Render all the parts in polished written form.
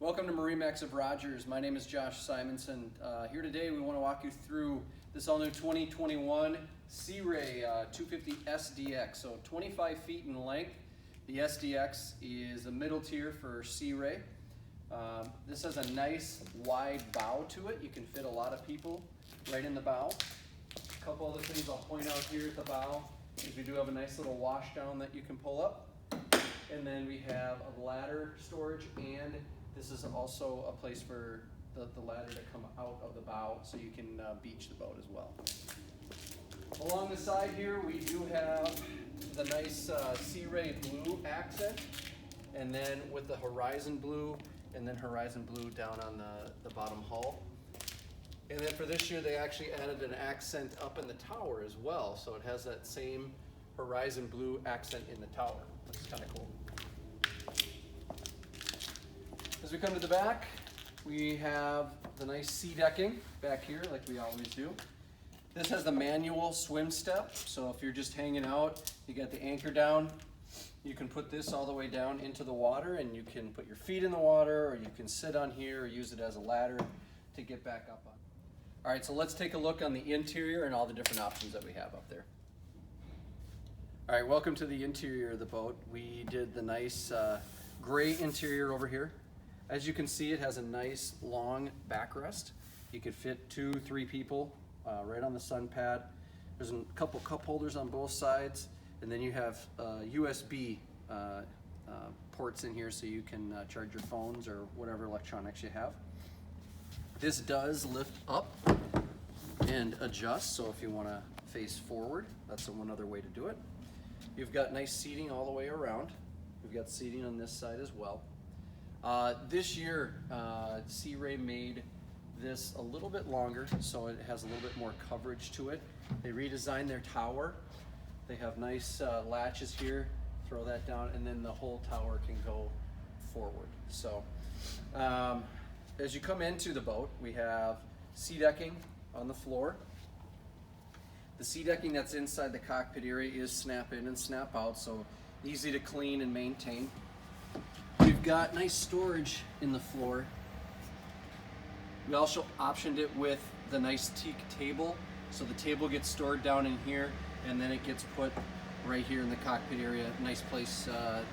Welcome to MarineMax of Rogers. My name is Josh Simonson. Here today we want to walk you through this all-new 2021 Sea Ray 250 SDX. So 25 feet in length. The SDX is a middle tier for Sea Ray. This has a nice wide bow to it. You can fit a lot of people right in the bow. A couple other things I'll point out here at the bow is we do have a nice little wash down that you can pull up. And then we have a ladder storage, and this is also a place for the ladder to come out of the bow so you can beach the boat as well. Along the side here we do have the nice Sea Ray blue accent, and then with the horizon blue, and then horizon blue down on the bottom hull. And then for this year they actually added an accent up in the tower as well, so it has that same horizon blue accent in the tower. That's kind of cool. As we come to the back, we have the nice sea decking back here like we always do. This has the manual swim step, so if you're just hanging out, you got the anchor down, you can put this all the way down into the water, and you can put your feet in the water, or you can sit on here or use it as a ladder to get back up on. All right, so let's take a look on the interior and all the different options that we have up there. All right, welcome to the interior of the boat. We did the nice gray interior over here. As you can see, it has a nice long backrest. You could fit 2-3 people right on the sun pad. There's a couple cup holders on both sides, and then you have USB ports in here so you can charge your phones or whatever electronics you have. This does lift up and adjust, so if you want to face forward, that's one other way to do it. You've got nice seating all the way around. We've got seating on this side as well. This year, Sea Ray made this a little bit longer, so it has a little bit more coverage to it. They redesigned their tower. They have nice latches here. Throw that down, and then the whole tower can go forward. So, as you come into the boat, we have sea decking on the floor. The sea decking that's inside the cockpit area is snap in and snap out, so easy to clean and maintain. We've got nice storage in the floor. We also optioned it with the nice teak table, so the table gets stored down in here, and then it gets put right here in the cockpit area. Nice place to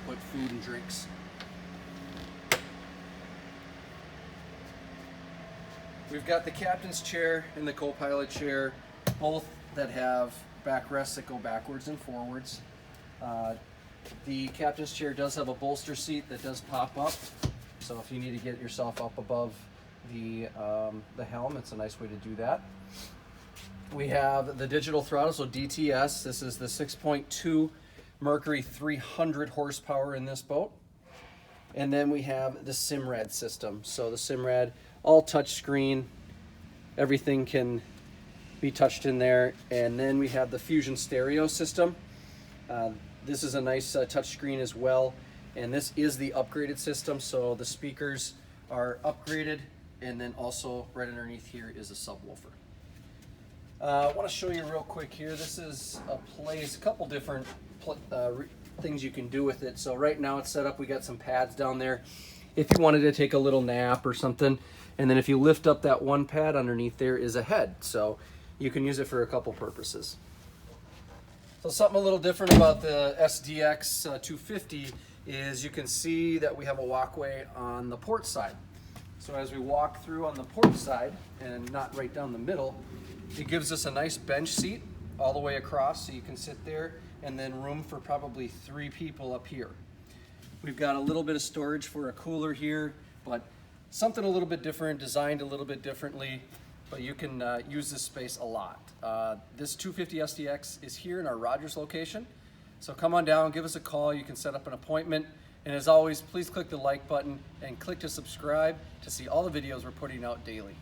put food and drinks. We've got the captain's chair and the co-pilot chair, both that have backrests that go backwards and forwards. The captain's chair does have a bolster seat that does pop up, so if you need to get yourself up above the helm, it's a nice way to do that. We have the digital throttle, so DTS. This is the 6.2 Mercury 300 horsepower in this boat. And then we have the Simrad system. So the Simrad, all touch screen, everything can be touched in there. And then we have the Fusion stereo system. This is a nice touch screen as well, and this is the upgraded system, so the speakers are upgraded, and then also right underneath here is a subwoofer. I want to show you real quick here. This is a couple different things you can do with it. So right now it's set up, we got some pads down there if you wanted to take a little nap or something, and then if you lift up that one pad underneath there is a head, so you can use it for a couple purposes. So something a little different about the SDX 250 is you can see that we have a walkway on the port side. So as we walk through on the port side, and not right down the middle, it gives us a nice bench seat all the way across so you can sit there, and then room for probably 3 people up here. We've got a little bit of storage for a cooler here, but something a little bit different, designed a little bit differently, but you can use this space a lot. This 250 SDX is here in our Rogers location, so come on down, give us a call, you can set up an appointment, and as always, please click the like button and click to subscribe to see all the videos we're putting out daily.